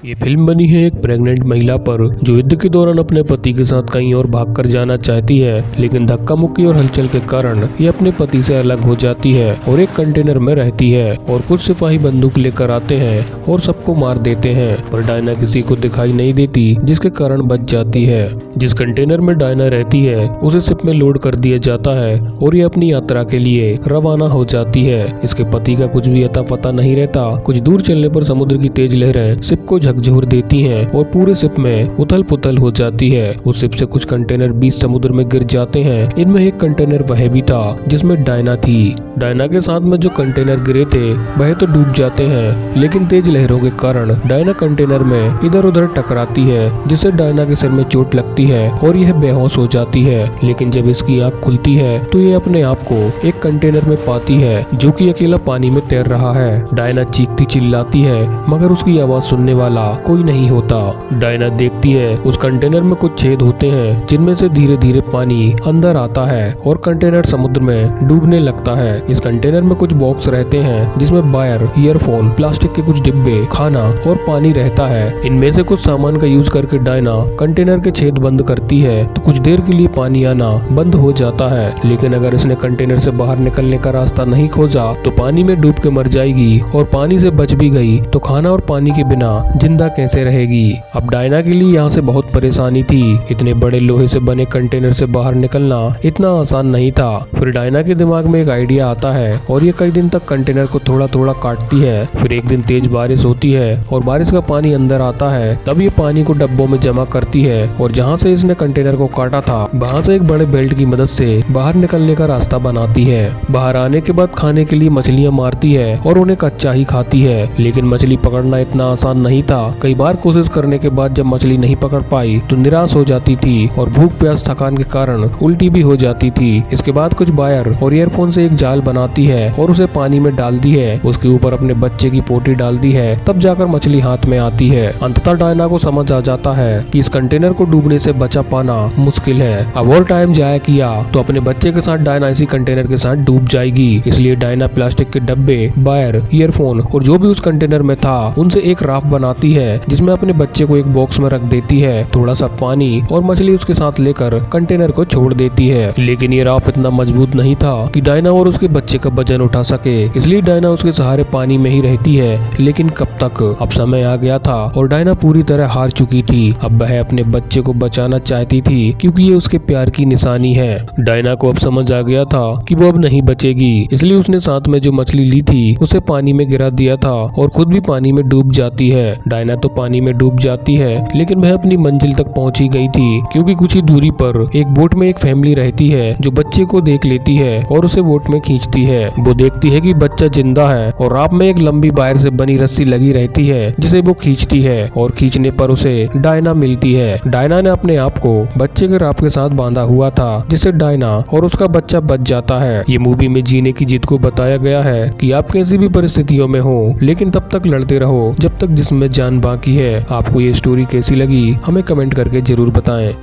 ये फिल्म बनी है एक प्रेग्नेंट महिला पर जो युद्ध के दौरान अपने पति के साथ कहीं और भागकर जाना चाहती है, लेकिन धक्का मुक्की और हलचल के कारण ये अपने पति से अलग हो जाती है और एक कंटेनर में रहती है और कुछ सिपाही बंदूक लेकर आते हैं और सबको मार देते हैं, पर डायना किसी को दिखाई नहीं देती, जिसके कारण बच जाती है। जिस कंटेनर में डायना रहती है उसे शिप में लोड कर दिया जाता है और ये अपनी यात्रा के लिए रवाना हो जाती है। इसके पति का कुछ भी अता पता नहीं रहता। कुछ दूर चलने पर समुद्र की तेज लहरें शिप को झकझोर देती हैं और पूरे शिप में उथल पुथल हो जाती है। उस शिप से कुछ कंटेनर बीच समुद्र में गिर जाते हैं। इनमें एक कंटेनर वह भी था जिसमें डायना थी। डायना के साथ में जो कंटेनर गिरे थे वह तो डूब जाते हैं, लेकिन तेज लहरों के कारण डायना कंटेनर में इधर उधर टकराती है, जिससे डायना के सिर में चोट लगती है और यह बेहोश हो जाती है। लेकिन जब इसकी आँख खुलती है तो ये अपने आप को एक कंटेनर में पाती है जो कि अकेला पानी में तैर रहा है। डायना चीखती चिल्लाती है, मगर उसकी आवाज सुनने वाला कोई नहीं होता। डायना देखती है उस कंटेनर में कुछ छेद होते हैं जिनमें से धीरे धीरे पानी अंदर आता है और कंटेनर समुद्र में डूबने लगता है। इस कंटेनर में कुछ बॉक्स रहते हैं जिसमें वायर, ईयरफोन, प्लास्टिक के कुछ डिब्बे, खाना और पानी रहता है। इनमें से कुछ सामान का यूज करके डायना कंटेनर के छेद बंद करती है तो कुछ देर के लिए पानी आना बंद हो जाता है, लेकिन अगर इसने कंटेनर से बाहर निकलने का रास्ता नहीं खोजा तो पानी में डूब के मर जाएगी, और पानी से बच भी गई तो खाना और पानी के बिना जिंदा कैसे रहेगी। अब डायना के लिए यहाँ से बहुत परेशानी थी। इतने बड़े लोहे से बने कंटेनर से बाहर निकलना इतना आसान नहीं था। फिर डायना के दिमाग में एक आइडिया आता है और ये कई दिन तक कंटेनर को थोड़ा थोड़ा काटती है। फिर एक दिन तेज बारिश होती है और बारिश का पानी अंदर आता है। तब ये पानी को डब्बों में जमा करती है और जहाँ से इसने कंटेनर को काटा था वहाँ से एक बड़े बेल्ट की मदद से बाहर निकलने का रास्ता बनाती है। बाहर आने के बाद खाने के लिए मछलियाँ मारती है और उन्हें कच्चा ही खाती है, लेकिन मछली पकड़ना इतना आसान नहीं था। कई बार कोशिश करने के बाद जब मछली नहीं पकड़ पाई तो निराश हो जाती थी और भूख प्यास थकान के कारण उल्टी भी हो जाती थी। इसके बाद कुछ वायर और ईयरफोन से एक जाल बनाती है और उसे पानी में डालती है। उसके ऊपर अपने बच्चे की पोटी डालती है, तब जाकर मछली हाथ में आती है। अंततः डायना को समझ आ जाता है कि इस कंटेनर को डूबने से बचा पाना मुश्किल है। अब और टाइम जाया किया तो अपने बच्चे के साथ डायना इसी कंटेनर के साथ डूब जाएगी। इसलिए डायना प्लास्टिक के डब्बे, वायर, ईयरफोन और जो भी उस कंटेनर में था उनसे एक राफ्ट बनाती है जिसमें अपने बच्चे को एक बॉक्स में रख देती है, थोड़ा सा पानी और मछली उसके साथ लेकर कंटेनर को छोड़ देती है। लेकिन ये राफ्ट इतना मजबूत नहीं था कि डायना और उसके बच्चे का वजन उठा सके, इसलिए डायना उसके सहारे पानी में ही रहती है। लेकिन कब तक? अब समय आ गया था और डायना पूरी तरह हार चुकी थी। अब वह अपने बच्चे को बचाना चाहती थी क्योंकि ये उसके प्यार की निशानी है। डायना को अब समझ आ गया था कि वो अब नहीं बचेगी, इसलिए उसने साथ में जो मछली ली थी उसे पानी में गिरा दिया था और खुद भी पानी में डूब जाती है। डायना तो पानी में डूब जाती है, लेकिन वह अपनी मंजिल तक पहुंची गई थी क्योंकि कुछ ही दूरी पर एक बोट में एक फैमिली रहती है जो बच्चे को देख लेती है और उसे बोट में खींचती है। वो देखती है कि बच्चा जिंदा है और राफ्ट में एक लंबी वायर से बनी रस्सी लगी रहती है जिसे वो खींचती है और खींचने पर उसे डायना मिलती है। डायना ने अपने आप को बच्चे के राफ्ट के साथ बांधा हुआ था, जिससे डायना और उसका बच्चा बच जाता है। ये मूवी में जीने की जिद को बताया गया है कि आप कैसी भी परिस्थितियों में हो, लेकिन तब तक लड़ते रहो जब तक जिस्म में जान बाकी है। आपको ये स्टोरी कैसी लगी हमें कमेंट करके जरूर बताएं।